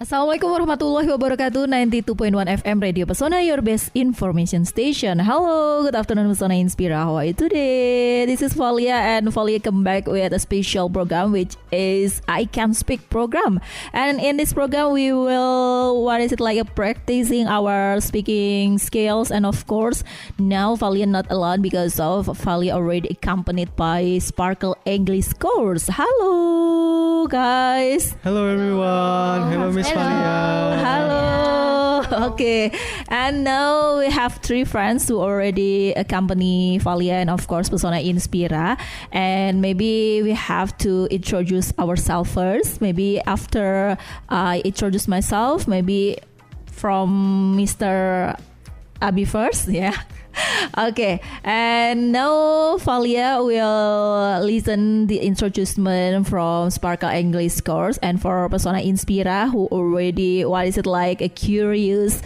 Assalamualaikum warahmatullahi wabarakatuh. 92.1 FM Radio Pesona, your best information station. Hello, good afternoon Pesona Inspira. How are you today? This is Valia, and Valia come back with a special program which is I Can Speak program. And in this program we will, practicing our speaking skills. And of course now Valia not alone because of Valia already accompanied by Sparkle English course. Hello guys. Hello everyone. Hello Miss Valia. Hello. Okay. And now we have three friends who already accompany Valia and of course Pesona Inspira. And maybe we have to introduce ourselves first. Maybe after I introduce myself, maybe from Mr. Abi first, yeah. Okay, and now Valia will listen the introduction from Sparkle English course, and for Pesona Inspira who already a curious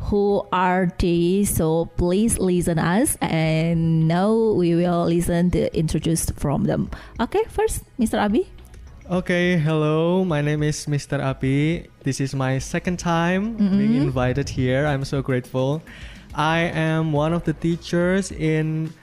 who are they, so please listen us, and now we will listen the introduce from them. Okay, first Mr. Abi. Okay, hello. My name is Mr. Abi. This is my second time being invited here. I'm so grateful. I am one of the teachers in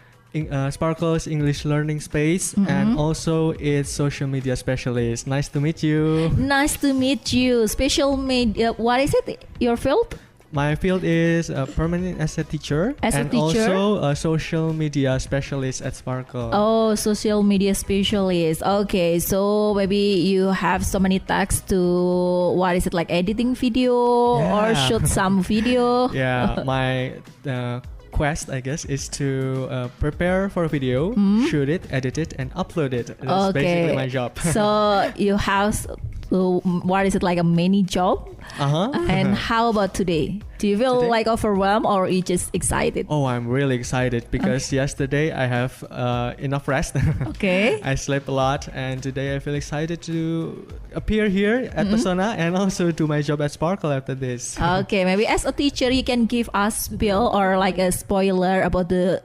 Sparkle's English learning space and also its social media specialist. Nice to meet you. Nice to meet you. Special media, what is it? Your field? My field is permanent as a teacher also a social media specialist at Sparkle. Oh, social media specialist. Okay, so maybe you have so many tasks to editing video or shoot some video. Yeah, my quest, I guess, is to prepare for a video, shoot it, edit it, and upload it. That's basically my job. So you have a many job? And how about today? Do you feel overwhelmed or you just excited? Oh, I'm really excited because yesterday I have enough rest. Okay. I slept a lot, and today I feel excited to appear here at Pesona and also do my job at Sparkle after this. Okay, maybe as a teacher you can give us spill or a spoiler about the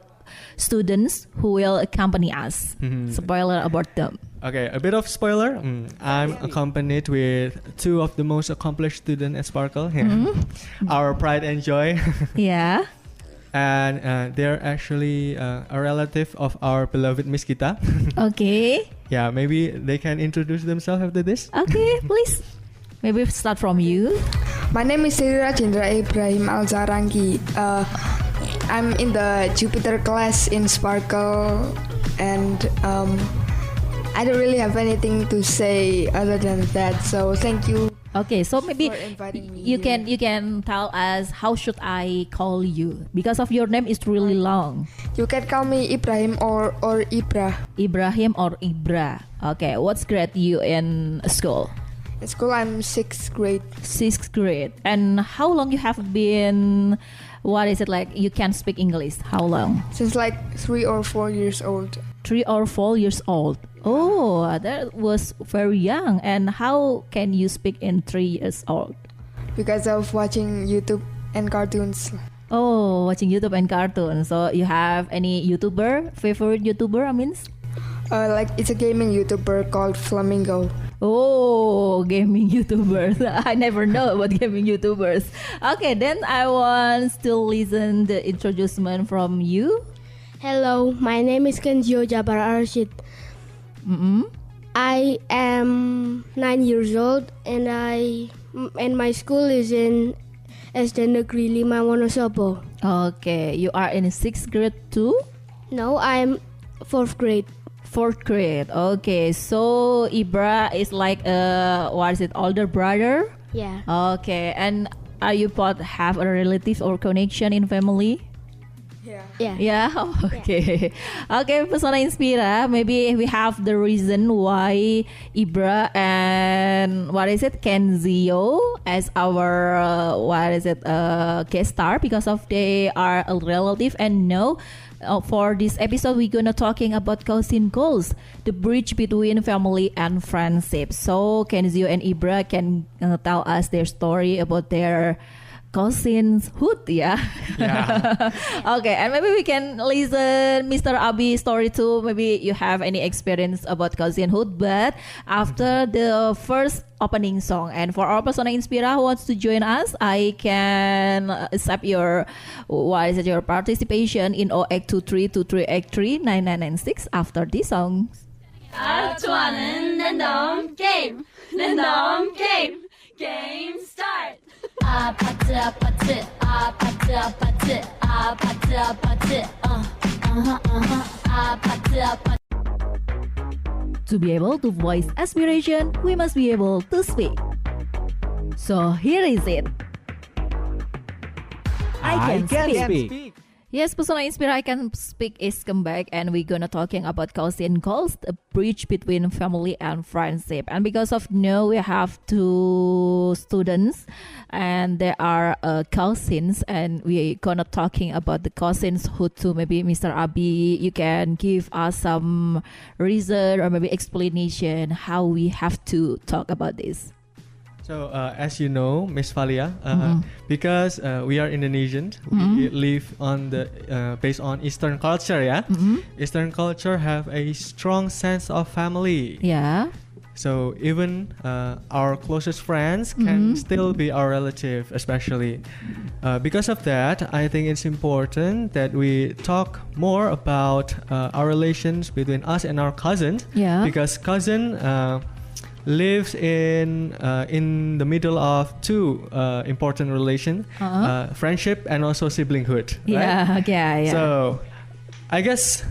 students who will accompany us. Spoiler about them. Okay, a bit of spoiler. I'm accompanied with two of the most accomplished students at Sparkle. Our pride and joy. Yeah. And they're actually a relative of our beloved Miss Gita. Okay. Yeah, maybe they can introduce themselves after this. Okay, please. Maybe start from you. My name is Sirira Chandra Ibrahim Al-Zarangi. I'm in the Jupiter class in Sparkle, and I don't really have anything to say other than that. So thank you. Okay, so maybe for inviting me you here. can tell us how should I call you because of your name is really long. You can call me Ibrahim or Ibra. Ibrahim or Ibra. Okay, what's grade you in school? In school, I'm 6th grade. 6th grade. And how long you have been? You can speak English? How long? Since 3 or 4 years old. 3 or 4 years old. Oh, that was very young. And how can you speak in 3 years old? Because of watching YouTube and cartoons. Oh, watching YouTube and cartoons. So you have any favorite YouTuber, I mean? It's a gaming YouTuber called Flamingo. Oh, gaming YouTubers. I never know about gaming YouTubers. Okay, then I want to listen the introduction from you. Hello, my name is Kenzio Jabar Arshid. I am 9 years old and my school is in SD Negeri 5 Wonosobo. Okay, you are in 6th grade too? No, I'm 4th grade. 4th grade. Okay, so Ibra is older brother? Yeah. Okay, and are you both have a relative or connection in family? Yeah. Yeah. Okay. Okay, Pesona Inspira. Maybe we have the reason why Ibra and Kenzio as our guest star because of they are a relative. And no, for this episode we're gonna talking about cousin goals, the bridge between family and friendship. So Kenzio and Ibra can tell us their story about their cousinhood, yeah. Yeah. Okay, and maybe we can listen Mr. Abi's story too. Maybe you have any experience about cousinhood, but after the first opening song. And for our Persona Inspira who wants to join us, I can accept your participation in 082323839996 after this song. 좋아하는 랜덤 게임 게임 스타트 아파트 To be able to voice aspiration, we must be able to speak. So here is it. I can speak. Yes, Persona Inspira I Can Speak is come back, and we're gonna talking about cousin calls, a bridge between family and friendship. And because of now we have two students, and they are cousins, and we gonna talking about the cousins who too. Maybe Mr. Abi, you can give us some reason or maybe explanation how we have to talk about this. So as you know, Miss Valia, because we are Indonesian, we live on the based on Eastern culture. Yeah, Eastern culture have a strong sense of family. Yeah. So even our closest friends can still be our relative, especially because of that. I think it's important that we talk more about our relations between us and our cousins. Yeah. Because cousin lives in the middle of two important relations, friendship and also siblinghood. Yeah, right? yeah. So I guess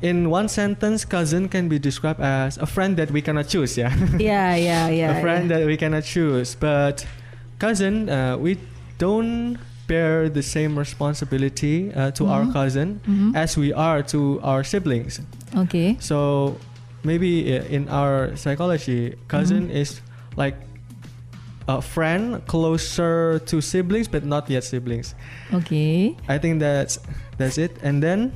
in one sentence, cousin can be described as a friend that we cannot choose. Yeah. Yeah. A friend that we cannot choose. But cousin, we don't bear the same responsibility to our cousin as we are to our siblings. Okay. So maybe in our psychology, cousin is like a friend closer to siblings, but not yet siblings. Okay. I think that's it. And then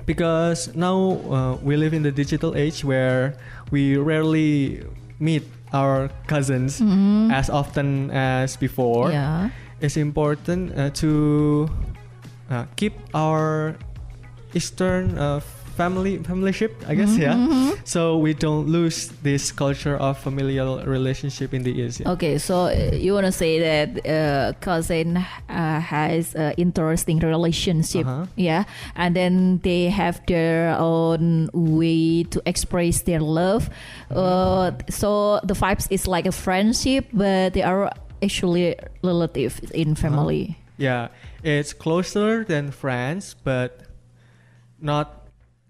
because now we live in the digital age where we rarely meet our cousins as often as before. Yeah. It's important to keep our Eastern familyship, I guess. So we don't lose this culture of familial relationship in the East. Yeah. Okay, so you want to say that cousin has interesting relationship, yeah, and then they have their own way to express their love. So the vibes is like a friendship, but they are actually relatives in family. Yeah, it's closer than friends, but not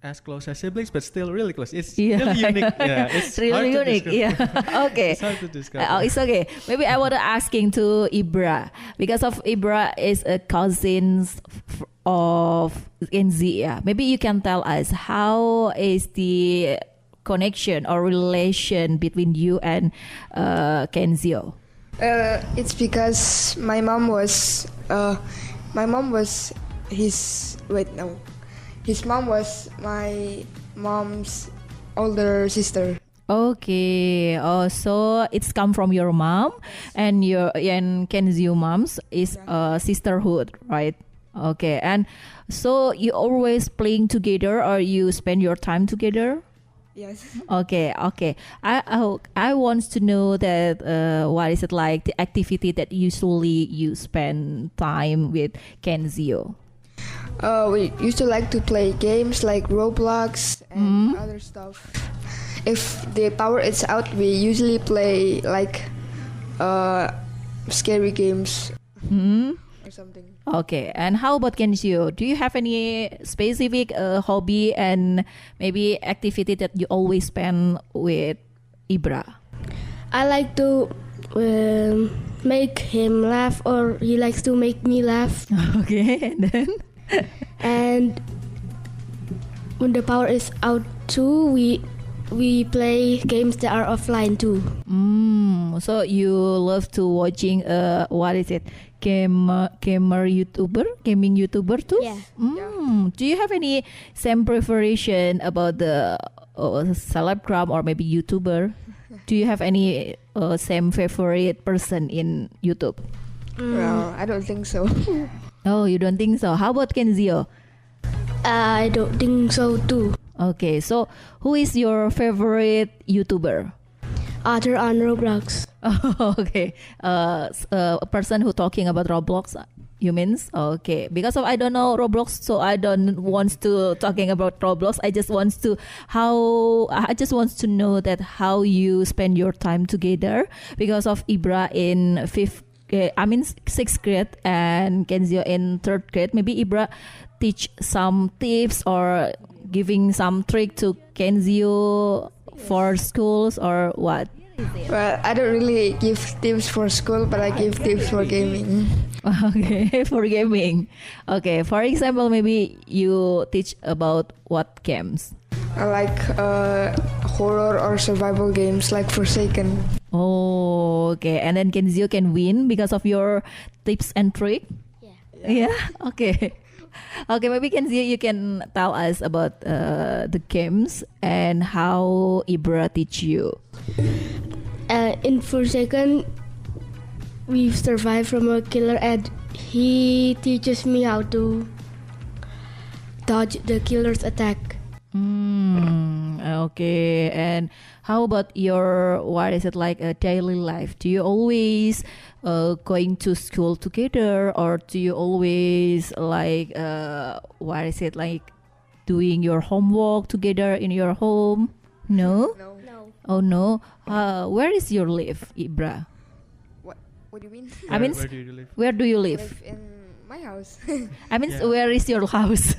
as close as siblings, but still really close. It's really unique. Yeah, it's really hard to unique. describe. Yeah. Okay. It's hard to describe. It's okay. Maybe I want to asking to Ibra because of Ibra is a cousin of Kenzi. Yeah. Maybe you can tell us how is the connection or relation between you and Kenzio? It's because my mom was his mom was my mom's older sister. Okay. Oh, so it's come from your mom and Kenzio mom's is sisterhood, right? Okay. And so you always playing together or you spend your time together? Yes. Okay. I want to know that what is it like the activity that usually you spend time with Kenzio? We used to like to play games like Roblox and other stuff. If the power is out, we usually play like scary games or something. Okay, and how about Kenzio? Do you have any specific hobby and maybe activity that you always spend with Ibra? I like to make him laugh, or he likes to make me laugh. Okay, and then? And when the power is out too, we play games that are offline too. So you love to watching what is it? Gaming YouTuber too? Yeah. Do you have any same preparation about the celebgram or maybe YouTuber? Do you have any same favorite person in YouTube? Well, I don't think so. Oh, you don't think so? How about Kenzio? I don't think so too. Okay, so who is your favorite YouTuber? Other on Roblox. Oh, okay. A person who talking about Roblox. You means okay? Because of I don't know Roblox, so I don't want to talking about Roblox. I just want to know that how you spend your time together. Because of Ibra in sixth grade and Kenzio in third grade. Maybe Ibra teach some tips or giving some trick to Kenzio for schools or what? Well, I don't really give tips for school, but I give tips for gaming. Okay, for gaming. Okay, for example, maybe you teach about what games? I like horror or survival games like Forsaken. Oh, okay. And then Kenzio can win because of your tips and trick? Yeah? Okay. Okay, maybe Kenzio, you can tell us about the games and how Ibra teach you. In Forsaken, we've survived from a killer and he teaches me how to dodge the killer's attack. Okay, and how about your daily life? Do you always going to school together, or do you always doing your homework together in your home? No. No. Oh no. Where is your live, Ibra? What do you mean? I mean, where do you live? where do you live? Live in my house. I mean, Yeah. where is your house?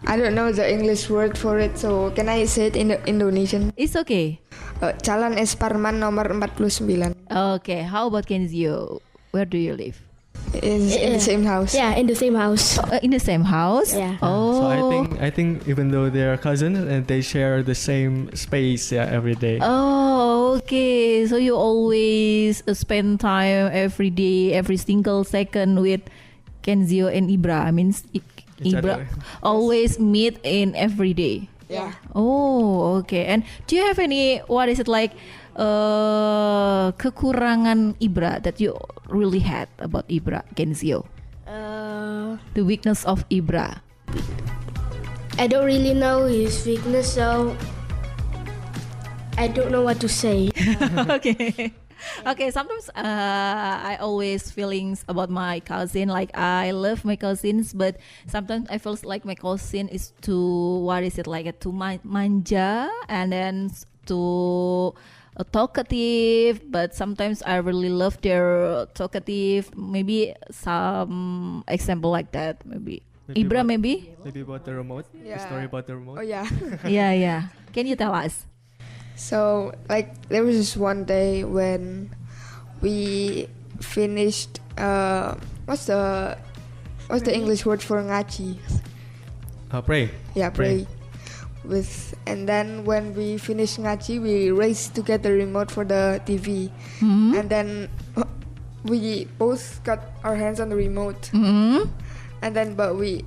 I don't know the English word for it, so can I say it in Indonesian? It's okay. Jalan Es Parman nomor 49. Okay, how about Kenzio? Where do you live? In the same house. Yeah, in the same house. In the same house? Yeah. Oh. So I think even though they're cousins and they share the same space, every day. Oh, okay. So you always spend time every day, every single second with Kenzio and Ibra. I mean, Each Ibra other. always meet in every day. Yeah. Oh, okay. And do you have any kekurangan Ibra that you really had about Ibra, Kenzio? The weakness of Ibra. I don't really know his weakness, so I don't know what to say. Okay. Okay, sometimes I always feelings about my cousin. Like I love my cousins, but sometimes I feel like my cousin is too too manja and then too talkative. But sometimes I really love their talkative. Maybe some example like that. Maybe Ibra, maybe. Maybe about the remote. Yeah. The story about the remote. Oh yeah. Yeah. Can you tell us? So there was this one day when we finished what's the English word for ngaji? Pray. Yeah, Pray. pray. And then when we finished ngaji, we raced to get the remote for the TV. Hmm? And then we both got our hands on the remote. Hmm? And then we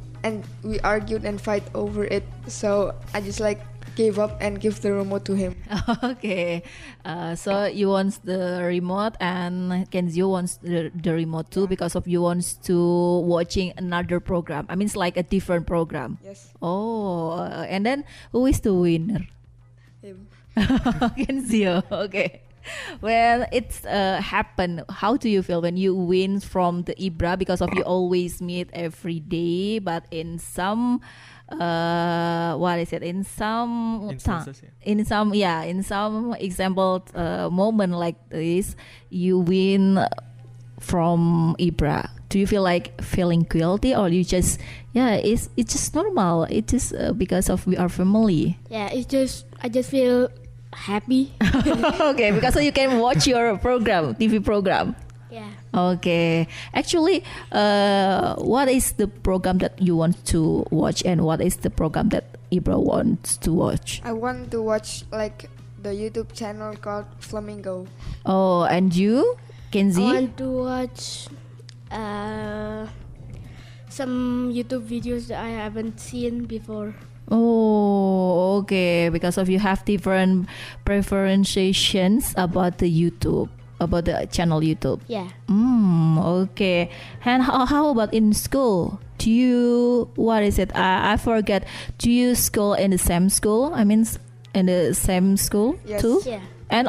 argued and fight over it. So I just gave up and give the remote to him. Okay, so you want the remote and Kenzio wants the remote too because of you wants to watching another program. I mean, it's like a different program. Yes. Oh, and then who is the winner? Him. Kenzio. Okay. Well, it's happened. How do you feel when you win from the Ibra because of you always meet every day, but in some in some Instances, in some example moment like this you win from Ibra, do you feel like feeling guilty or you just it's just normal, it's just because of we are family? Yeah, I just feel happy. Okay, because so you can watch your TV program. Yeah. Okay, actually, what is the program that you want to watch, and what is the program that Ibra wants to watch? I want to watch the YouTube channel called Flamingo. Oh, and you, I Kenzie? want to watch some YouTube videos that I haven't seen before. Oh, okay. Because of you have different preferences about the YouTube. about the channel YouTube. Yeah. Okay. And how about in school? Do you, what is it? I forget. Do you school in the same school? I mean, in the same school Yes. too? Yeah. And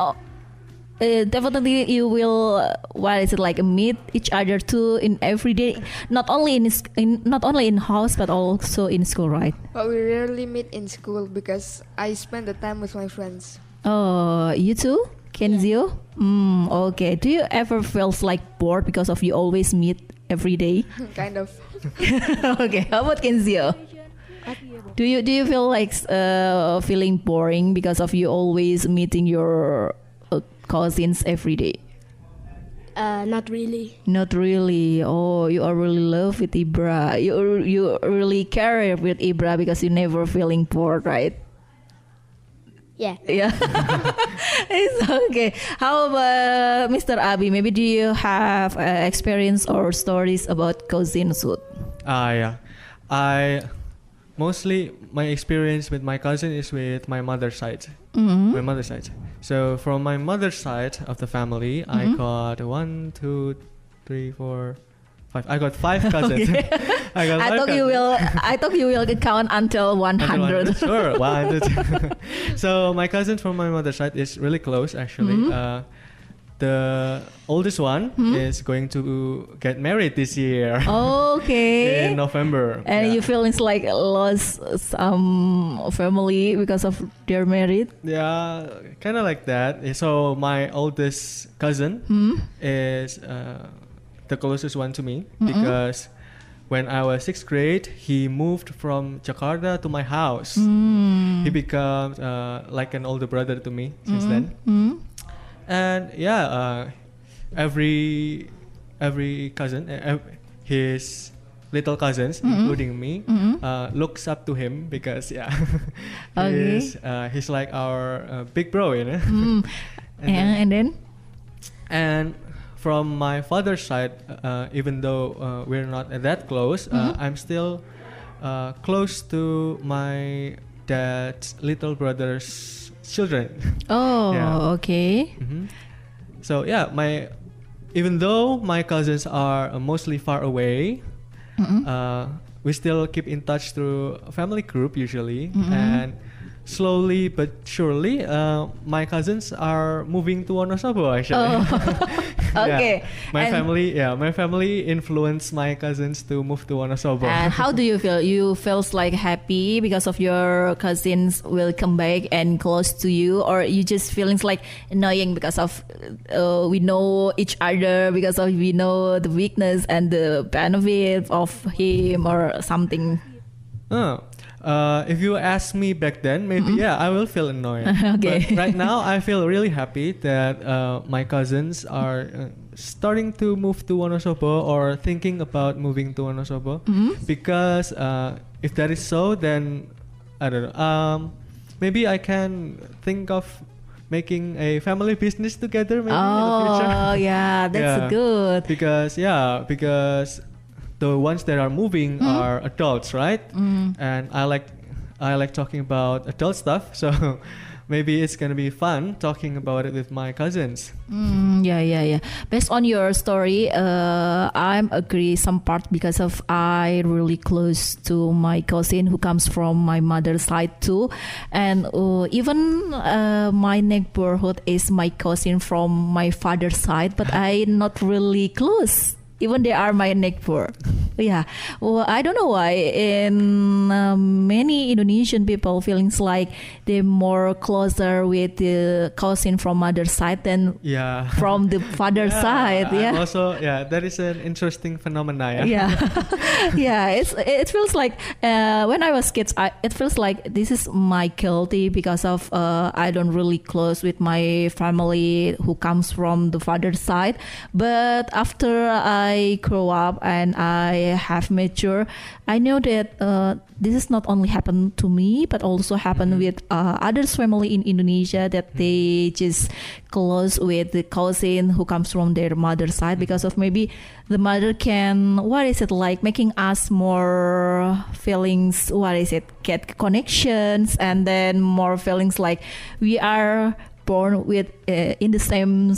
definitely you will, what is it, like meet each other too in every day, not only not only in house but also in school, right? But we rarely meet in school because I spend the time with my friends. Oh, you too, Kenzio? Okay. Do you ever feels like bored because of you always meet every day? Kind of. Okay. How about Kenzio? Do you feel like feeling boring because of you always meeting your cousins every day? Not really. Not really. Oh, you are really love with Ibra. You really care with Ibra because you never feeling bored, right? Yeah. Yeah. It's okay. How about Mr. Abi? Maybe do you have experience or stories about cousinhood? Yeah. I mostly my experience with my cousin is with my mother's side. My mother's side. So from my mother's side of the family, I got 1, 2, 3, 4, 5. I got 5 cousins. Okay. I got I 5 thought you will. I thought you will count until 100. Sure, 100. So my cousins from my mother's side is really close actually. The oldest one is going to get married this year. Okay. In November. And Yeah. you feel it's like lost some family because of their married. Yeah, kind of like that. So my oldest cousin is the closest one to me because when I was 6th grade, he moved from Jakarta to my house. He becomes like an older brother to me since then. And yeah, every cousin, his little cousins, including me, looks up to him because Okay. he's like our big bro, you know. And then? And from my father's side, even though we're not that close, I'm still close to my dad's little brother's children. Oh, Yeah. okay. So yeah, even though my cousins are mostly far away, we still keep in touch through a family group usually, and slowly but surely, my cousins are moving to Wonosobo actually. Okay. My family influenced my cousins to move to Wonosobo. And how do you feel? You feels like happy because of your cousins will come back and close to you, or you just feelings like annoying because of we know each other, because of we know the weakness and the benefit of him or something? If you ask me back then, maybe I will feel annoyed. Okay. But right now, I feel really happy that my cousins are starting to move to Wonosobo or thinking about moving to Wonosobo. Because if that is so, then I don't know. Maybe I can think of making a family business together maybe in the future. Oh, yeah, that's good. Because the ones that are moving are adults, right? And I like talking about adult stuff, so maybe it's gonna be fun talking about it with my cousins. Yeah. Based on your story, I'm agree some part because of I really close to my cousin who comes from my mother's side too, and even my neighborhood is my cousin from my father's side, but I not really close. Even they are my neighbor. Yeah. Well, I don't know why. In many Indonesian people feelings like they're more closer with the cousin from mother's side than from the father's side. Yeah. Also, that is an interesting phenomena. Yeah. Yeah. It feels like when I was kids, it feels like this is my guilty because of I don't really close with my family who comes from the father's side. But after I grow up and I have mature, I know that this is not only happened to me but also happened with others family in Indonesia, that they just close with the cousin who comes from their mother's side because of maybe the mother can, what is it, like making us more feelings, what is it, get connections, and then more feelings like we are born with in the same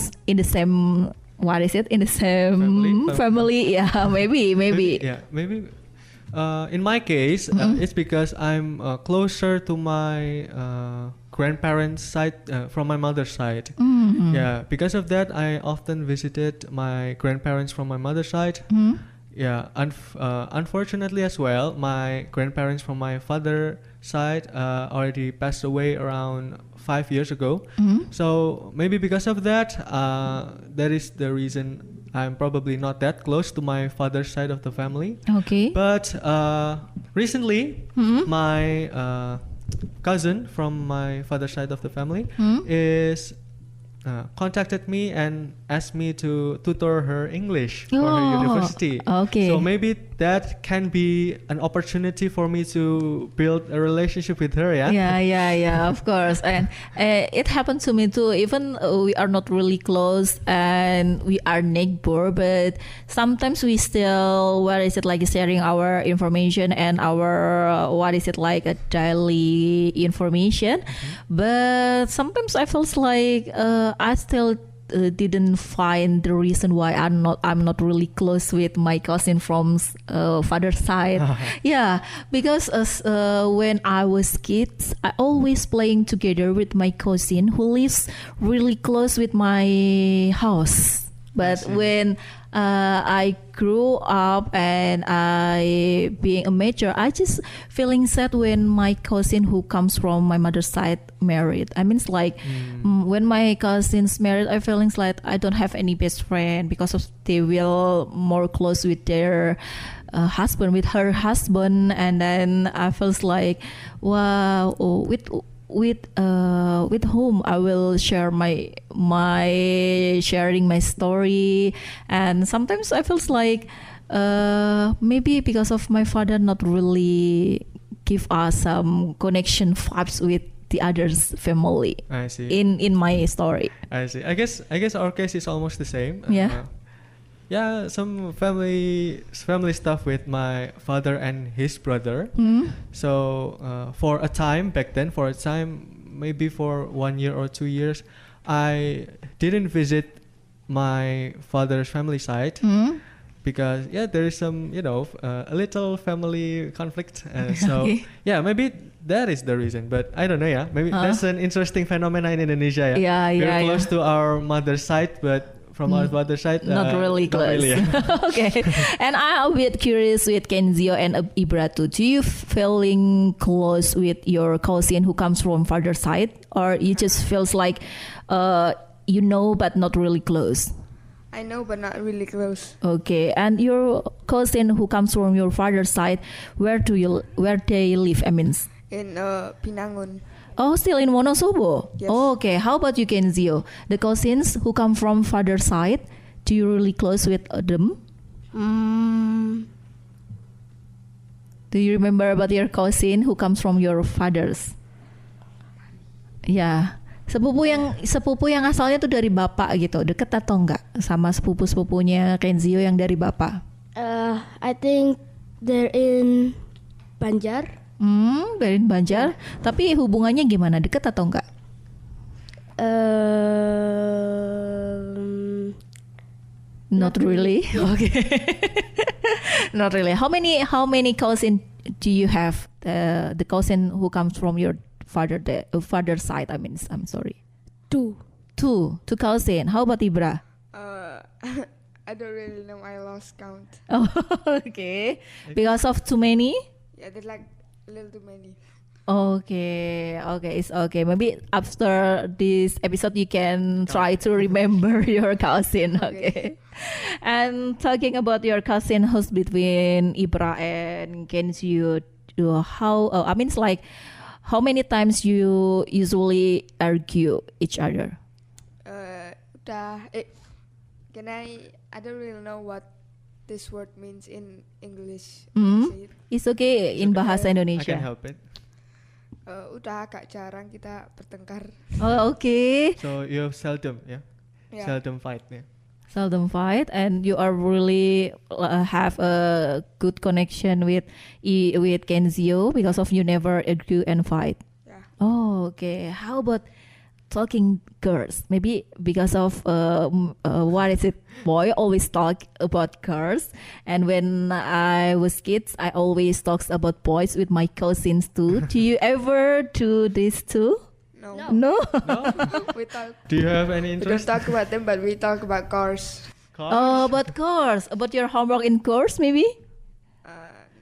what is it, in the same family. Yeah, maybe. Maybe. In my case, it's because I'm closer to my grandparents' side from my mother's side. Yeah, because of that, I often visited my grandparents from my mother's side. Yeah, unfortunately as well, my grandparents from my father's side already passed away around 5 years ago. So maybe because of that, that is the reason I'm probably not that close to my father's side of the family. Okay. But recently, my cousin from my father's side of the family is contacted me and asked me to tutor her English for her university. Okay. So maybe that can be an opportunity for me to build a relationship with her. Yeah, of course. And it happened to me too. Even we are not really close and we are neighbor, but sometimes we still, sharing our information and our, a daily information. But sometimes I feel like I still didn't find the reason why I'm not really close with my cousin from father's side. Yeah, because when I was kids, I always playing together with my cousin who lives really close with my house. But when I grew up and I being a major, I just feeling sad when my cousin who comes from my mother's side married. I mean, it's like when my cousins married, I feeling like I don't have any best friend because of they will more close with their husband, with her husband, and then I feels like, wow, with whom I will share my sharing my story. And sometimes I feels like maybe because of my father not really give us some connection vibes with the other's family. I see. In my story. I see. I guess our case is almost the same. Yeah. Yeah, some family stuff with my father and his brother. So for a time back then, maybe for 1 year or 2 years, I didn't visit my father's family side because there is some a little family conflict. So Okay. yeah, maybe that is the reason. But I don't know. Yeah, maybe that's an interesting phenomenon in Indonesia. We're close to our mother's side, but from our father's side, not really close. Okay. And I'm a bit curious with Kenzio and Ibra too. Do you feeling close with your cousin who comes from father's side, or you just feels like but not really close? I know, but not really close. Okay. And your cousin who comes from your father's side, where they live? I mean, In Binangun. oh, still in Wonosobo? Yes. Oh, okay. How about you, Kenzio? The cousins who come from father's side, do you really close with them? Do you remember about your cousin who comes from your father's? Ya, sepupu yang asalnya tuh dari bapak gitu, deket atau enggak sama sepupunya Kenzio yang dari bapak? I think they're in Banjar. Dari Banjar. Tapi hubungannya gimana? Deket atau enggak? Not really. Okay. Not really. How many cousin do you have? The cousin who comes from your father's side. I mean, I'm sorry. Two. Two cousin. How about Ibra? I don't really know. I lost count. Oh, okay. Because of too many? Yeah, there's like a little too many. Okay, it's okay. Maybe after this episode you can try to remember your cousin. Okay. And talking about your cousin who's between Ibra and Kenzio, it's like how many times you usually argue each other? I don't really know what this word means in English. Say it. It's okay in bahasa I Indonesia. can help it. Udah agak jarang kita bertengkar. Oh, okay. So you seldom, Yeah. seldom fight, Seldom fight, and you are really have a good connection with Kenzio because of you never argue and fight. Yeah. Oh, okay. How about talking girls. Maybe because of what is it? Boy always talk about girls, and when I was kids, I always talks about boys with my cousins too. Do you ever do this too? No. No. We talk. Do you have any We don't interest? talk about them, but we talk about cars. Cars? Oh, about course, about your homework in course, maybe.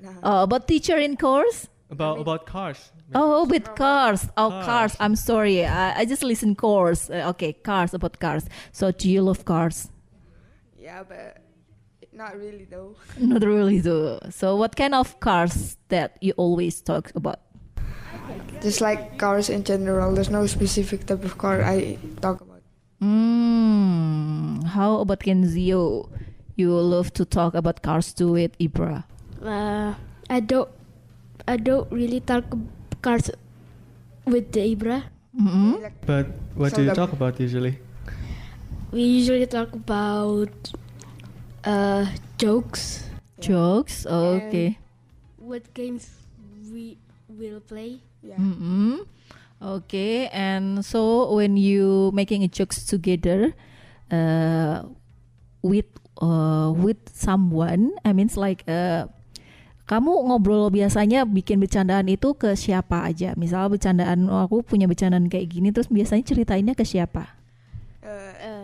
No. About teacher in course. About cars. Oh, with cars. Oh, Cars. cars. I'm sorry. I just listen course. Okay, cars, about cars. So do you love cars? Yeah, but not really though. Not really though. So what kind of cars that you always talk about? Just like cars in general. There's no specific type of car I talk about. How about Kenzio? You love to talk about cars too with Ibra. I don't really talk cars with the Ibra. Mm-hmm. Like, But what do you Seldom. talk about usually? We usually talk about jokes, Jokes. Okay. what games we will play. yeah. Mm-hmm. Okay. And so when you making a jokes together, with someone, I mean like kamu ngobrol biasanya bikin bercandaan itu ke siapa aja? Misal bercandaan, oh, aku punya bercandaan kayak gini, terus biasanya ceritainnya ke siapa?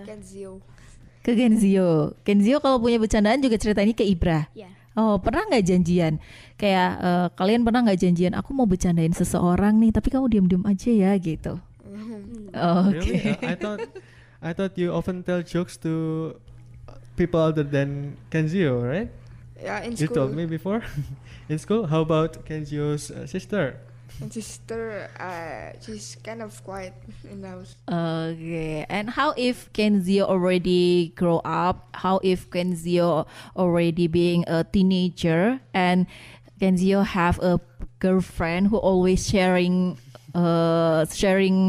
Kenzio. Ke Kenzio. Kenzio kalau punya bercandaan juga ceritainnya ke Ibra. Yeah. Oh, pernah nggak janjian? Kayak kalian pernah nggak janjian? Aku mau bercandain seseorang nih, tapi kamu diam-diam aja ya gitu. Oh, oke. Really? I thought you often tell jokes to people other than Kenzio, right? Yeah, in You school. told me before. In school, how about Kenzio's sister? And sister, she's kind of quiet in the house. Okay, and how if Kenzio already grow up? How if Kenzio already being a teenager and Kenzio have a girlfriend who always sharing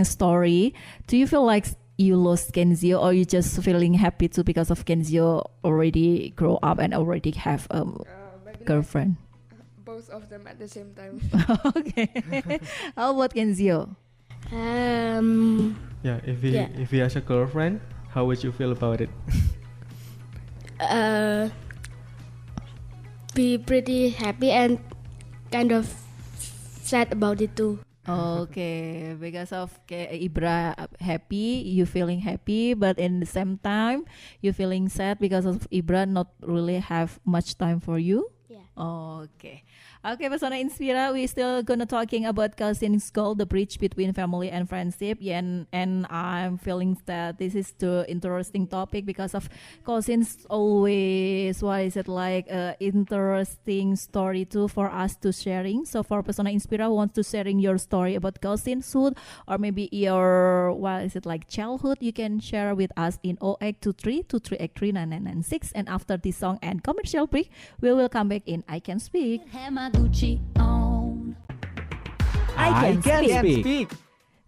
story? Do you feel like you lost Kenzio, or you just feeling happy too because of Kenzio already grow up and already have a Maybe girlfriend? both of them at the same time. Okay. How about Kenzio? Yeah, if he has a girlfriend, how would you feel about it? Be pretty happy and kind of sad about it too. Okay, because of Ibra happy, you feeling happy, but in the same time, you feeling sad because of Ibra not really have much time for you. Yeah. Okay. Okay, Pesona Inspira, we still gonna talking about Cousins Goal, the bridge between family and friendship. Yeah, and I'm feeling that this is the interesting topic because of cousins always, what is it like, interesting story too for us to sharing. So for Pesona Inspira who wants to sharing your story about cousinhood or maybe your, what is it like, childhood, you can share with us in 0823 2383 9996. And after this song and commercial break, we will come back in I Can Speak. Have my Gucci on. I Can Speak.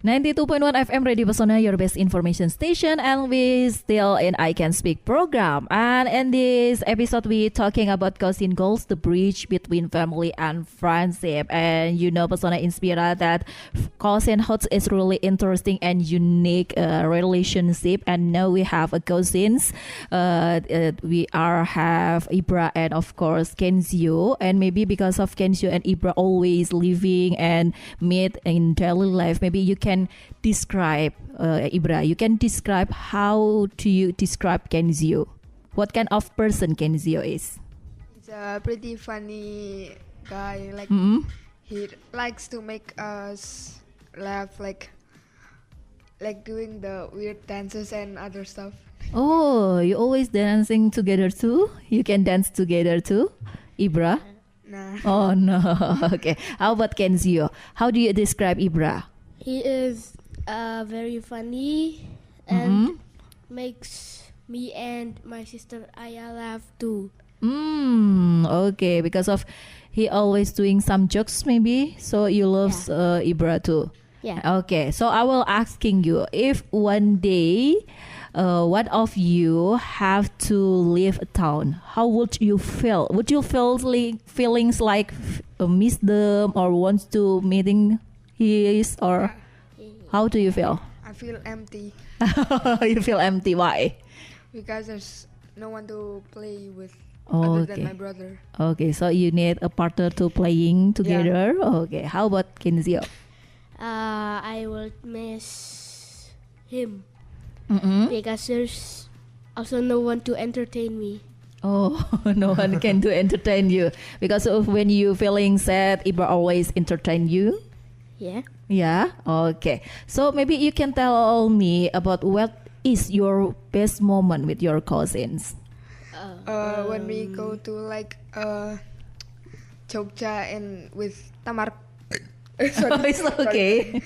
92.1 FM Radio Pesona, your best information station, and we still in I Can Speak program. And in this episode, we talking about cousin goals, the bridge between family and friendship. And you know, Pesona Inspira, that cousinhood is really interesting and unique relationship. And now we have a cousins. We have Ibra and of course Kenzio. And maybe because of Kenzio and Ibra always living and meet in daily life, maybe you can describe Ibra, you can describe, how do you describe Kenzio? What kind of person Kenzio is? He's a pretty funny guy. Like he likes to make us laugh, like doing the weird dances and other stuff. Oh, you always dancing together too? You can dance together too, Ibra? Nah. Oh no. Okay, how about Kenzio? How do you describe Ibra? He is very funny and makes me and my sister Aya laugh too. Okay, because of he always doing some jokes maybe, so you love Ibra too. Yeah. Okay, so I will asking you, if one day one of you have to leave a town, how would you feel? Would you feel feelings like miss them or wants to meeting his, or how do you feel? I feel empty You feel empty. Why? because there's no one to play with Oh, other than okay. my brother. Okay, so you need a partner to playing together. Okay, how about Kenzio? I will miss him Mm-mm. because there's also no one to entertain me. Oh, no one can to entertain you because of when you feeling sad, Ibra always entertain you. Yeah. Yeah. Okay. So maybe you can tell me about what is your best moment with your cousins. When we go to like Jogja and with Tamar. Oh, it's okay.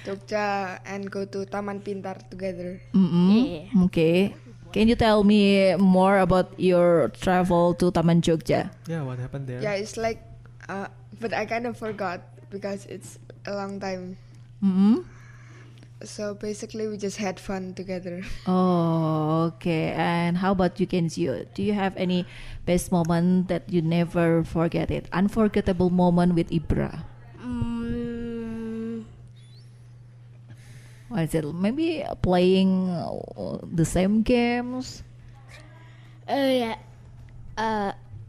Jogja and go to Taman Pintar together. Mm-mm. Yeah. Okay. Can you tell me more about your travel to Taman Jogja? Yeah, what happened there? Yeah, it's like, but I kind of forgot because it's a long time. Mm-hmm. So basically, we just had fun together. Oh, okay. And how about you, Kenzio? Do you have any best moment that you never forget it? Unforgettable moment with Ibra? What is it? Maybe playing the same games? Yeah.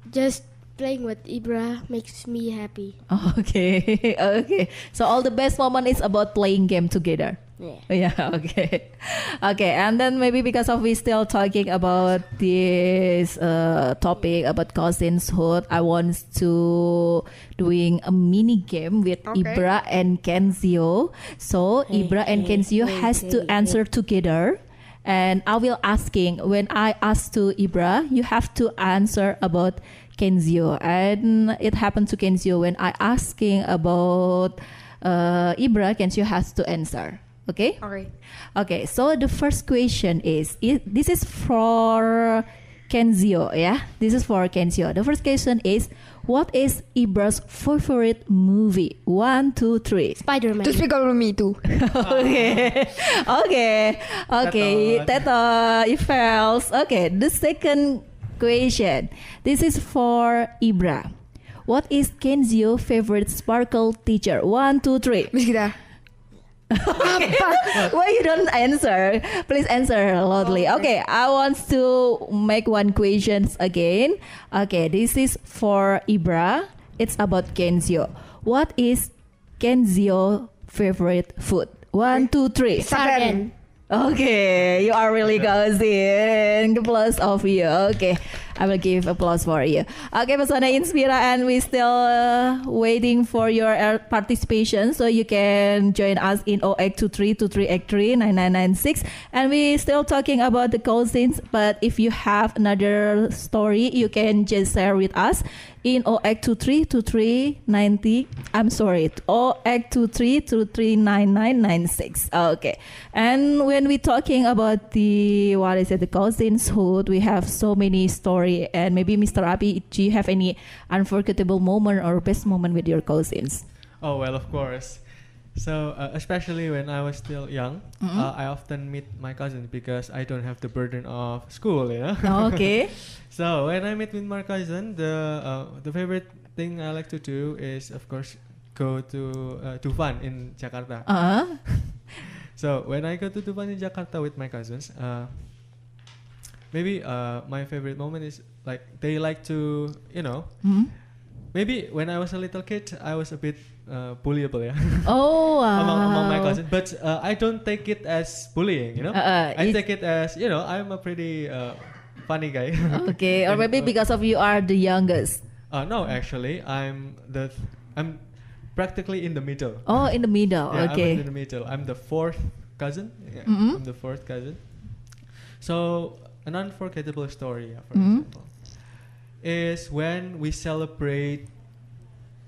Just playing with Ibra makes me happy. Okay, okay. So all the best moment is about playing game together. Yeah. Yeah, okay. Okay, and then maybe because of we still talking about this topic about cousinshood, I want to doing a mini game with Okay. Ibra and Kenzio. So Ibra and Kenzio has to answer together. And I will asking, when I ask to Ibra, you have to answer about Kenzio. And it happened to Kenzio when I asking about Ibra, Kenzio has to answer. Okay? Okay. Okay, so the first question is, this is for Kenzio, yeah? This is for Kenzio. The first question is, what is Ibra's favorite movie? 1, 2, 3. Spider-Man. To speak over me too. Okay, okay, okay. Tetot. Tetot, it fails. Okay, the second question. This is for Ibra. What is Kenzio's favorite sparkle teacher? 1, 2, 3. Miss Gita. Why you don't answer? Please answer loudly. Okay, I want to make one questions again. Okay, this is for Ibra. It's about Kenzio. What is Kenzio favorite food? 1, 2, 3. Sarden. Okay, you are really good. Applause of you. Okay, I will give applause for you. Okay, Pesona Inspira, and we still waiting for your participation, so you can join us in 0823-2383-9996. And we still talking about the cousins, but if you have another story, you can just share with us in 0823-2390. I'm sorry, 0823-239996. Okay, and when we talking about the cousinshood, we have so many story, and maybe Mr. Abi, do you have any unforgettable moment or best moment with your cousins? Oh, well, of course. So, especially when I was still young, I often meet my cousins because I don't have the burden of school, you know. Okay. So, when I meet with my cousin, the favorite thing I like to do is, of course, go to Dufan in Jakarta. So, when I go to Dufan in Jakarta with my cousins, maybe my favorite moment is like they like to, you know, maybe when I was a little kid, I was a bit bullyable, yeah. Oh, wow. among my cousins, but I don't take it as bullying, you know. I take it as, you know, I'm a pretty funny guy. Okay, or And, maybe because of you are the youngest. no, actually, I'm practically in the middle. Oh, in the middle. Yeah, Okay. I'm in the middle. I'm the fourth cousin. Yeah, Mhm. I'm the fourth cousin. So an unforgettable story, for Mhm. example, is when we celebrate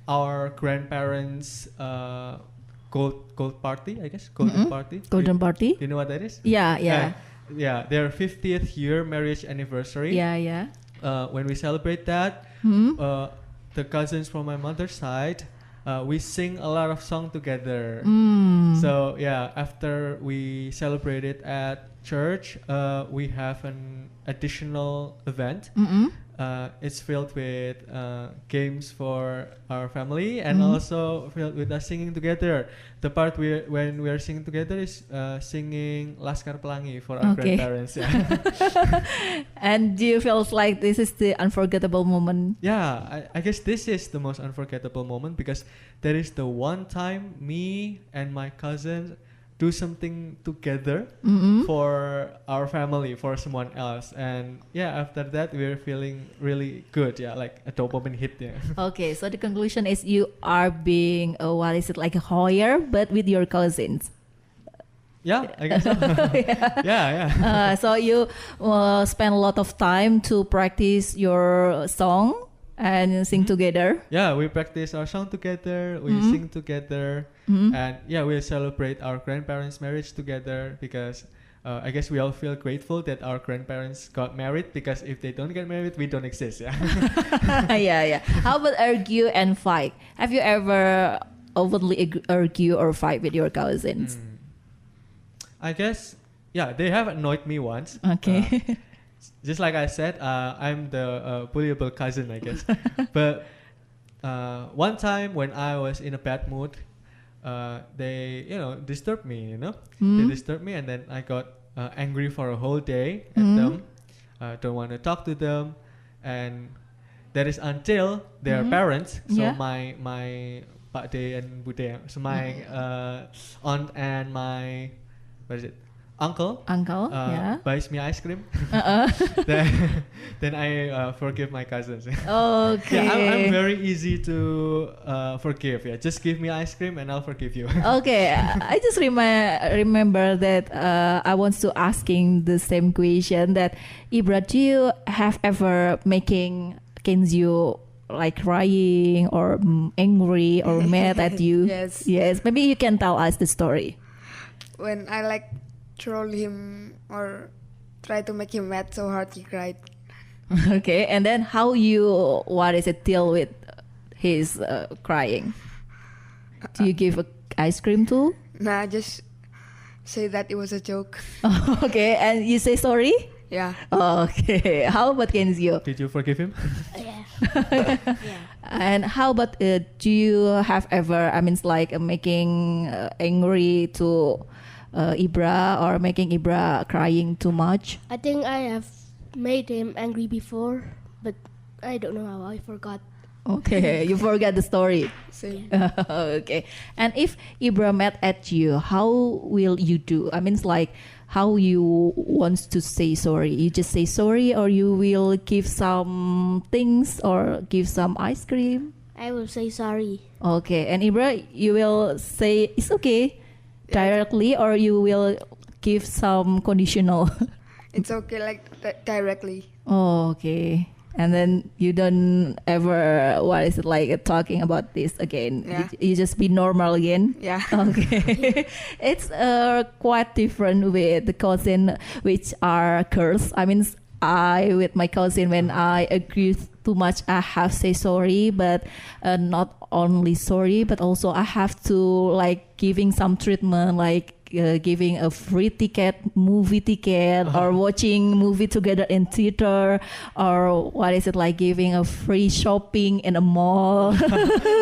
our grandparents' gold party. I guess golden Mhm. party. Golden You- party. You know what that is? Yeah, yeah, Yeah, their 50th year marriage anniversary. yeah, yeah. When we celebrate that, Hmm. the cousins from my mother's side, we sing a lot of song together. Mm. So yeah, after we celebrate it at church, we have an additional event. Mm-mm. it's filled with games for our family and also filled with us singing together. The part when we are singing together is singing Laskar Pelangi for our Okay. grandparents. Yeah, And do you feel like this is the unforgettable moment? yeah. I guess this is the most unforgettable moment because that is the one time me and my cousin do something together Mm-hmm. for our family, for someone else, and yeah, after that we're feeling really good. Yeah, like a dopamine hit. Yeah. Okay, so the conclusion is you are being, what is it, like a hoyer, but with your cousins. Yeah, I guess so. yeah. So you spend a lot of time to practice your song and sing together. Yeah, we practice our song together, we sing together, and yeah, we celebrate our grandparents' marriage together because I guess we all feel grateful that our grandparents got married because if they don't get married, we don't exist. Yeah. Yeah. How about argue and fight? Have you ever openly argue or fight with your cousins? I guess, yeah, they have annoyed me once. Okay. Just like I said, I'm the bullyable cousin, I guess. But one time when I was in a bad mood, they, disturbed me, They disturbed me and then I got angry for a whole day at them. Don't want to talk to them. And that is until their parents, so Yeah. my Pak De and Bude, so my aunt and my, what is it? Uncle Uncle, yeah. buys me ice cream, then I forgive my cousins. Okay. Yeah, I'm very easy to forgive. Yeah, just give me ice cream and I'll forgive you. Okay, I just remember that I want to asking the same question that Ibra, do you have ever making Kenzo like crying or angry or mad at you? Yes. Yes. Maybe you can tell us the story. When I like troll him or try to make him mad so hard he cried. Okay, and then how you deal with his crying? Do you give a ice cream too? Nah, just say that it was a joke. Okay, and you say sorry? Yeah. Okay, how about Kenzo? Did you forgive him? Yeah. And how about do you have ever, making angry to Ibra or making Ibra crying too much? I think I have made him angry before, but I don't know how. I forgot. Okay, you forgot the story. Same. Okay, and if Ibra mad at you, how will you do? How you want to say sorry? You just say sorry, or you will give some things or give some ice cream? I will say sorry. Okay, and Ibra, you will say it's okay directly, or you will give some conditional? It's okay like directly. Oh, okay. And then you don't ever, talking about this again. Yeah. You just be normal again. Yeah. Okay. It's quite different with the cousin which are cursed. I with my cousin, when I agree too much, I have say sorry, but not only sorry, but also I have to giving some treatment, giving a free movie ticket, or watching movie together in theater, or giving a free shopping in a mall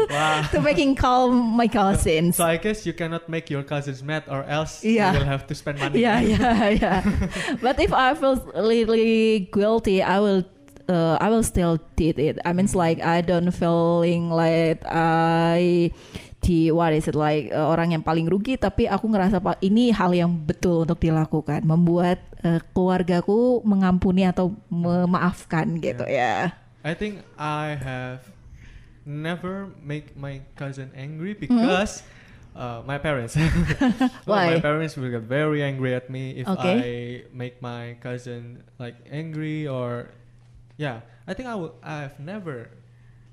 Wow. to making calm my cousins. So I guess you cannot make your cousins mad, or else Yeah. you will have to spend money. Yeah. But if I feel really guilty, I will still did it. I don't feeling like orang yang paling rugi, tapi aku ngerasa ini hal yang betul untuk dilakukan, membuat keluargaku mengampuni atau memaafkan gitu ya. I think I have never make my cousin angry because my parents. Why? My parents will get very angry at me if Okay. I make my cousin angry, or I think I have never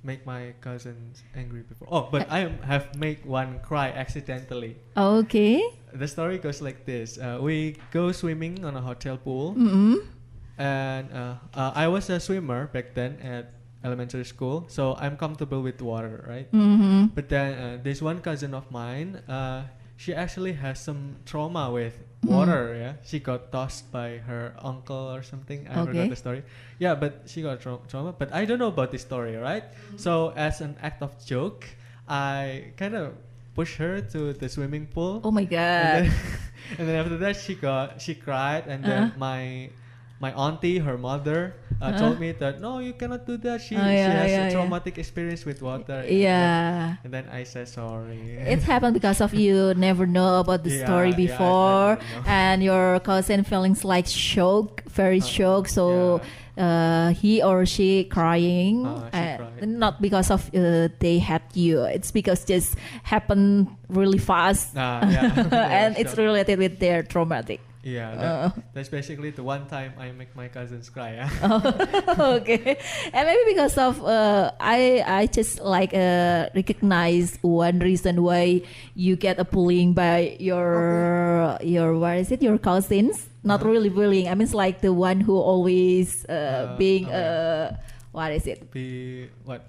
make my cousins angry before. Oh, but I have made one cry accidentally. Okay. The story goes like this. We go swimming on a hotel pool. And I was a swimmer back then at elementary school, so I'm comfortable with water, right? But then this one cousin of mine, she actually has some trauma with water. Yeah, she got tossed by her uncle or something. I Okay. forgot the story. Yeah, but she got trauma. But I don't know about this story, right? So as an act of joke, I kind of push her to the swimming pool. Oh my And god. then, and then after that she cried, and then Uh-huh. my auntie, her mother, told me that no, you cannot do that. She Oh, yeah, has yeah, a yeah. traumatic experience with water. Yeah. And then I said sorry. It happened because of you never know about the Yeah, story yeah, I before, never know. and your cousin feelings like shock, very shocked. So he or she crying, She cried. not because of they had you. It's because just happened really fast, Yeah. and it's related with their traumatic. Yeah, Uh. that's basically the one time I make my cousins cry. Yeah. Okay, and maybe because of I just like recognize one reason why you get a bullying by your what is it, your cousins, not really bullying. I mean, it's like the one who always being okay. what is it, Be what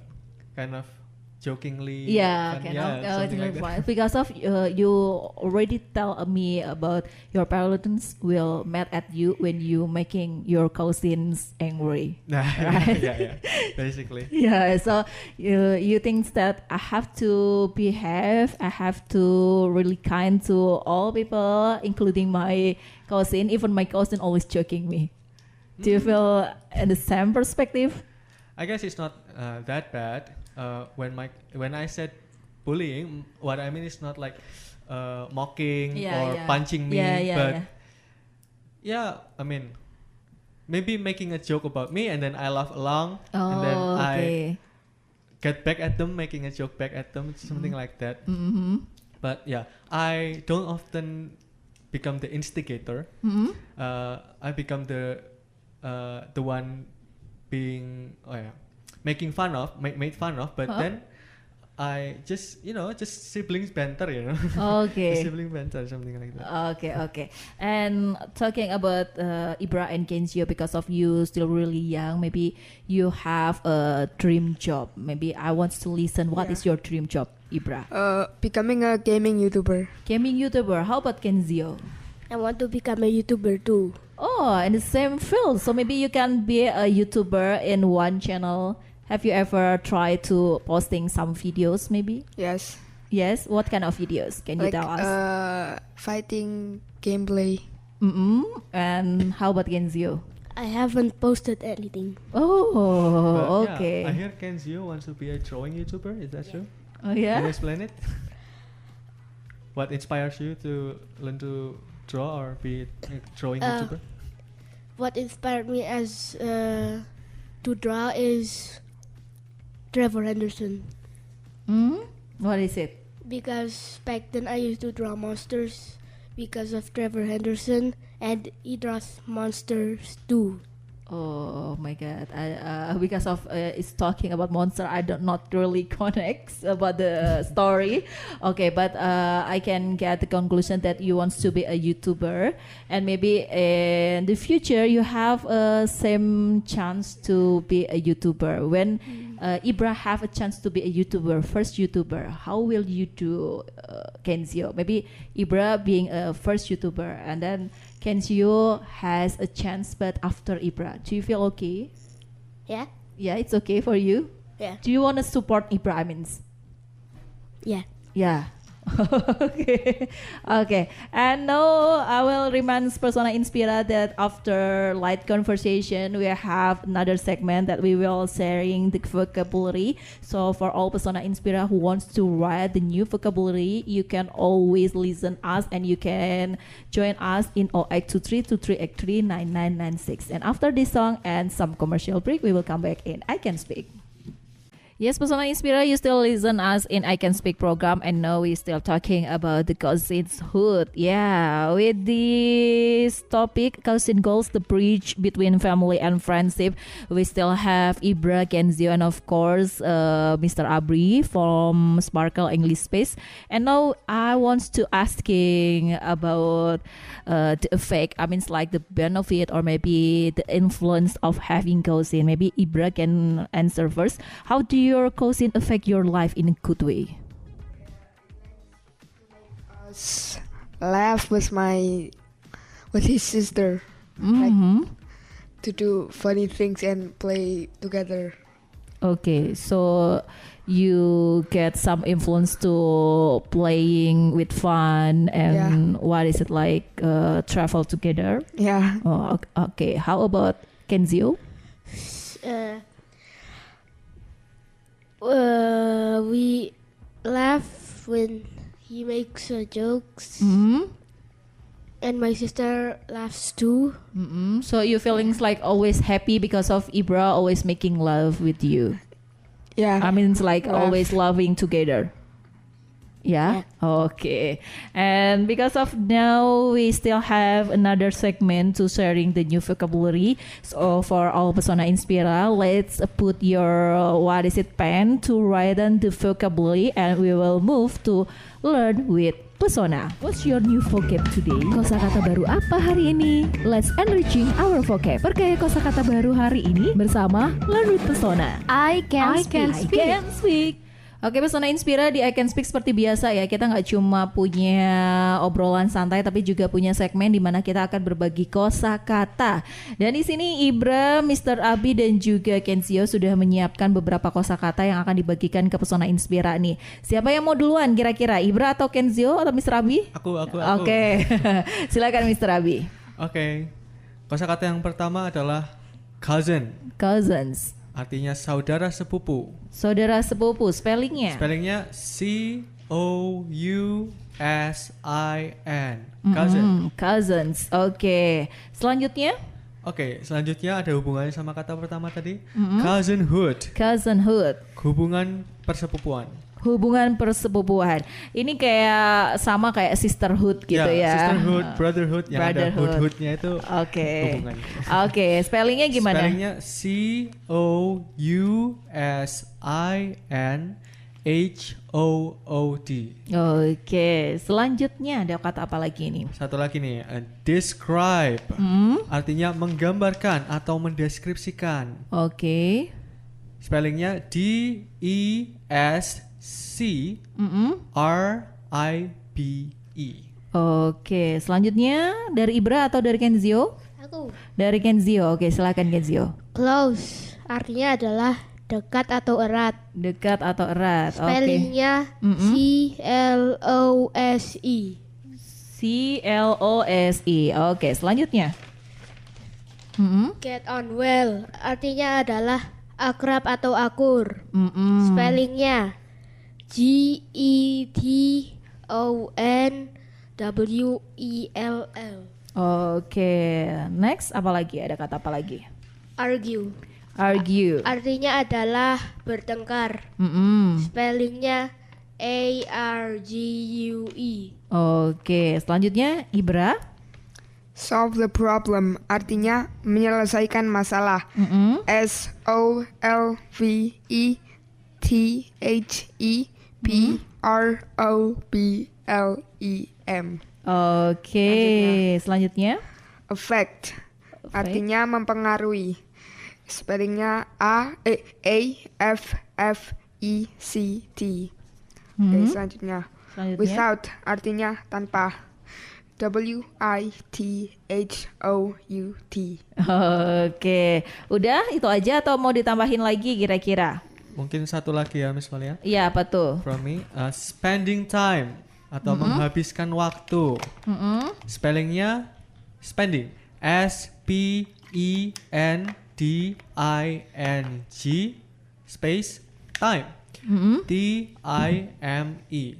kind of jokingly? yeah, fun? kind Yeah, of something like that. fun. Because of you already tell me about your parents will mad at you when you making your cousins angry. Right. yeah, basically. Yeah, so you think that I have to behave, I have to really kind to all people, including my cousin. Even my cousin always joking me. Do you feel in the same perspective? I guess it's not that bad. When I said bullying, what I mean is not like mocking or punching me, but yeah, I mean maybe making a joke about me and then I laugh along, and then I get back at them, making a joke back at them, something like that. Mm-hmm. But yeah, I don't often become the instigator. Mm-hmm. I become the one being making fun of, made fun of. But then I just siblings banter, Okay. sibling banter, something like that. Okay. And talking about Ibra and Kenzio, because of you still really young, maybe you have a dream job. Maybe I want to listen. What is your dream job, Ibra? Becoming a gaming YouTuber. Gaming YouTuber. How about Kenzio? I want to become a YouTuber too. Oh, in the same field. So maybe you can be a YouTuber in one channel. Have you ever tried to posting some videos maybe? Yes. Yes. What kind of videos? Can you Like tell us? fighting gameplay. And how about Genzio? I haven't posted anything. Oh, But, okay. Yeah, I hear Kenzio wants to be a drawing YouTuber. Is that true? Oh Can you yeah. explain it? What inspires you to learn to draw or be a drawing YouTuber? What inspired me as to draw is Trevor Henderson, What is it? because back then I used to draw monsters because of Trevor Henderson, and he draws monsters too. Oh my god! Because of it's talking about monster, I don't not really connect about the story. Okay, but I can get the conclusion that you want to be a YouTuber, and maybe in the future you have a same chance to be a YouTuber. When Ibra have a chance to be a YouTuber, first YouTuber, how will you do, Kenzio? Maybe Ibra being a first YouTuber, and then Kenzio has a chance, but after Ibra, do you feel okay? Yeah, Yeah, it's okay for you. yeah, Do you want to support Ibra? I mean, yeah. yeah. Okay. And now I will remind Persona Inspira that after light conversation, we have another segment that we will sharing the vocabulary. So for all Persona Inspira who wants to write the new vocabulary, you can always listen us and you can join us in 0823-2383-9996. And after this song and some commercial break, we will come back in I Can Speak. Yes, Persona Inspira, you still listen us in I Can Speak program, and now we still talking about the cousinhood. Yeah, with this topic, cousin goals, the bridge between family and friendship. We still have Ibra, Kenzio, and of course, Mr. Abri from Sparkle English Space. And now I want to asking about the effect. I mean, it's like the benefit or maybe the influence of having cousin. Maybe Ibra can answer first. How do your cousin affect your life in a good way? Laugh with his sister, Mhm. to do funny things and play together. Okay, so you get some influence to playing with fun and what is it like travel together? Yeah. Oh, okay. How about Kenzio? We laugh when he makes jokes, Hmm. and my sister laughs too. Mm-mm. So you feelings like always happy because of Ibra always making love with you. Yeah. I mean, it's like Laugh. always loving together. Yeah? Okay. And because of now, we still have another segment to sharing the new vocabulary. So for all Pesona Inspira, let's put your pen to write down the vocabulary, and we will move to learn with Pesona. What's your new vocab today? Kosakata baru apa hari ini? Let's enriching our vocab. Perkaya kosakata baru hari ini bersama Learn with Pesona. I can speak. Oke, Pesona Inspira di I Can Speak seperti biasa ya. Kita nggak cuma punya obrolan santai, tapi juga punya segmen di mana kita akan berbagi kosakata. Dan di sini Ibra, Mr. Abi dan juga Kenzio sudah menyiapkan beberapa kosakata yang akan dibagikan ke Pesona Inspira nih. Siapa yang mau duluan kira-kira? Ibra atau Kenzio atau Mr. Abi? Aku. Oke. Silakan Mr. Abi. Oke. Kosakata yang pertama adalah cousin. Cousins. Artinya saudara sepupu. Saudara sepupu, spellingnya. Spellingnya COUSIN. Cousin. Cousins. Oke. Selanjutnya, Oke, selanjutnya ada hubungannya sama kata pertama tadi. Cousinhood. cousinhood. Hubungan persepupuan. Hubungan persepupuan. Ini kayak sama kayak sisterhood gitu ya. Sisterhood, brotherhood, yang ada Brotherhood. hood-hoodnya itu Oke. hubungannya. Oke, spellingnya gimana? Spellingnya COUSINHOOD. Oke, selanjutnya ada kata apa lagi ini? Satu lagi nih, describe. Artinya menggambarkan atau mendeskripsikan. Oke. Spellingnya DESCRIBE. Oke, selanjutnya dari Ibra atau dari Kenzio? Aku. Dari Kenzio. Oke, silakan Kenzio. Close artinya adalah dekat atau erat. Dekat atau erat. Oke. Spellingnya CLOSE. CLOSE. Oke, selanjutnya. Get on well artinya adalah akrab atau akur. Spellingnya GETONWELL. Oke, next apa lagi? Ada kata apa lagi? Argue Argue. artinya adalah bertengkar. Spellingnya ARGUE. Oke, selanjutnya Ibra. Solve the problem artinya menyelesaikan masalah. SOLVETHEPROBLEM. Oke, selanjutnya. Affect artinya mempengaruhi. Spellingnya AFFECT. Oke, selanjutnya. Without artinya tanpa. WITHOUT. Oke, udah itu aja atau mau ditambahin lagi kira-kira? Mungkin satu lagi ya Miss Valia. Iya, apa tuh? From me, spending time atau menghabiskan waktu. Spellingnya spending. SPENDING space time. TIME.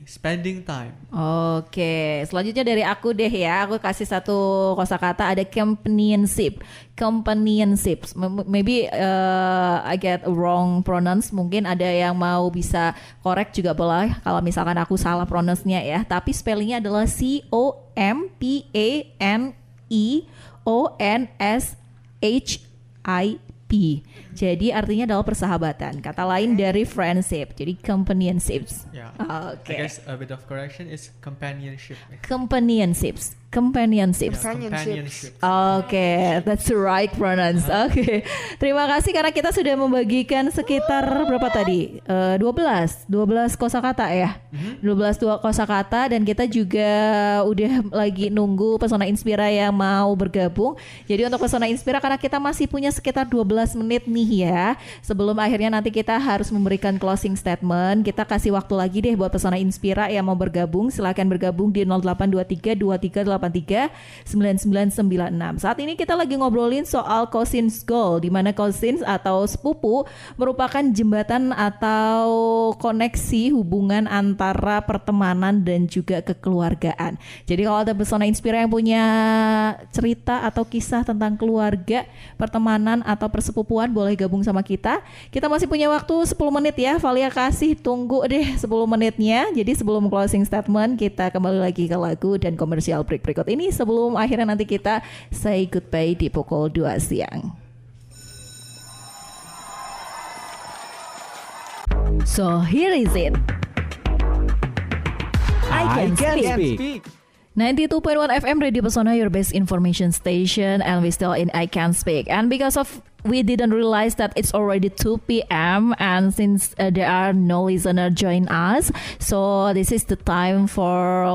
Spending time. Oke, selanjutnya dari aku deh ya. Aku kasih satu kosakata, ada companionship. Companionship. Maybe I get a wrong pronounce. Mungkin ada yang mau bisa correct juga boleh. Kalau misalkan aku salah pronounce-nya ya. Tapi spellingnya adalah COMPANIONSHIP. Jadi artinya adalah persahabatan. Kata lain dari friendship. Jadi companionships. Yeah. Oke. I guess a bit of correction is companionship. Companionships. Companionship. Companionship. Oke, that's the right pronounce. Oke. Terima kasih karena kita sudah membagikan sekitar berapa tadi? 12 kosakata ya. 12 kosakata dan kita juga udah lagi nunggu Pesona Inspira yang mau bergabung. Jadi untuk Pesona Inspira karena kita masih punya sekitar 12 menit nih ya. Sebelum akhirnya nanti kita harus memberikan closing statement, kita kasih waktu lagi deh buat Pesona Inspira yang mau bergabung. Silakan bergabung di 0823 2383 9996. Saat ini kita lagi ngobrolin soal cousins goal, di mana cousins atau sepupu merupakan jembatan atau koneksi hubungan antara pertemanan dan juga kekeluargaan. Jadi kalau ada Pesona Inspira yang punya cerita atau kisah tentang keluarga, pertemanan atau persepupuan, boleh gabung sama kita. Kita masih punya waktu 10 menit ya. Valia kasih tunggu deh 10 menitnya. Jadi sebelum closing statement kita kembali lagi ke lagu dan komersial break berikut ini sebelum akhirnya nanti kita say goodbye di pukul 2 siang. So here is it. I can speak. 92.1 FM Radio Pesona, your best information station, and we still in I Can Speak. And because of we didn't realize that it's already 2 p.m. and since there are no listener join us, so this is the time for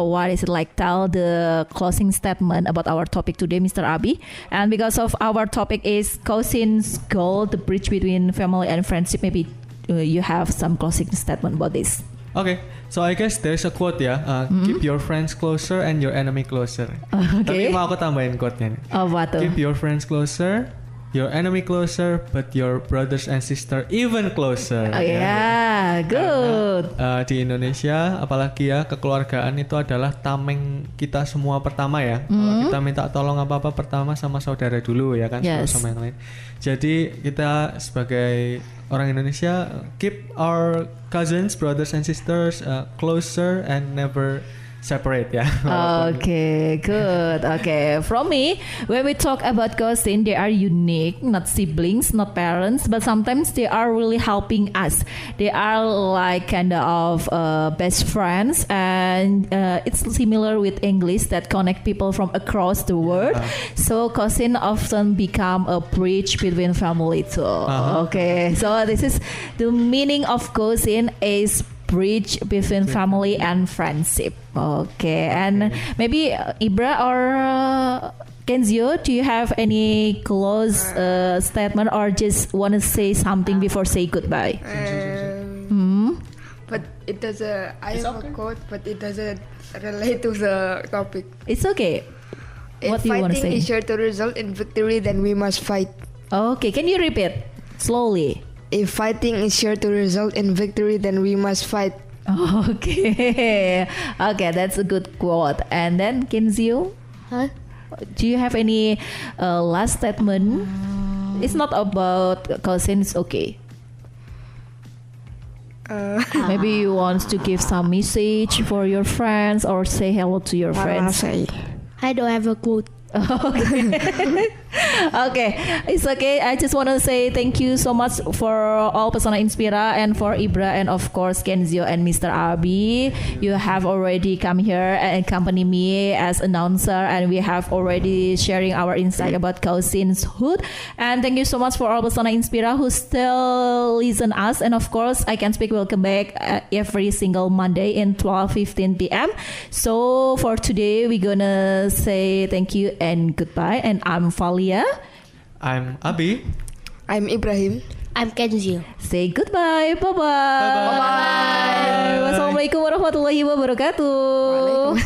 tell the closing statement about our topic today, Mr. Abi. And because of our topic is cousins goal, the bridge between family and friendship, maybe you have some closing statement about this. Okay, so I guess there's a quote ya, keep your friends closer and your enemy closer. Okay. Tapi mau aku tambahin quote-nya nih. Apa tuh? Keep your friends closer, your enemy closer, but your brothers and sister even closer. Oh yeah, good. Karena, di Indonesia, apalagi ya kekeluargaan itu adalah tameng kita semua pertama ya. Kalau kita minta tolong apa-apa pertama sama saudara dulu ya kan, Yes. sama yang lain. Jadi kita sebagai orang Indonesia keep our cousins, brothers and sisters closer and never separate ya. Okay, good. Okay, from me, when we talk about cousin, they are unique, not siblings, not parents, but sometimes they are really helping us. They are like kind of best friends, and it's similar with English that connect people from across the world. So cousin often become a bridge between family too. Okay, so this is the meaning of cousin is bridge between family and friendship. Okay, and maybe Ibra or Kenzio, do you have any close statement or just want to say something before say goodbye? But it doesn't. I have a quote, but it doesn't relate to the topic. It's okay. What If do you want to fighting say? is sure to result in victory, then we must fight. Okay, can you repeat slowly? If fighting is sure to result in victory, then we must fight. Okay, okay, that's a good quote. And then Kenzio, Huh? do you have any last statement? It's not about cousins, okay. Maybe you want to give some message for your friends or say hello to your friends. I don't have a quote. Okay, it's okay. I just want to say thank you so much for all Pesona Inspira and for Ibra and of course Kenzio and Mr. Abi. You have already come here and accompany me as announcer, and we have already sharing our insight about cousinshood. And thank you so much for all Pesona Inspira who still listen us. And of course, I Can Speak will come back every single Monday in 12:15 p.m. So for today, we're gonna say thank you and goodbye. And I'm Valia. I'm Abi. I'm Ibrahim. I'm Kenzio. Say goodbye. Bye-bye. Wassalamualaikum warahmatullahi wabarakatuh.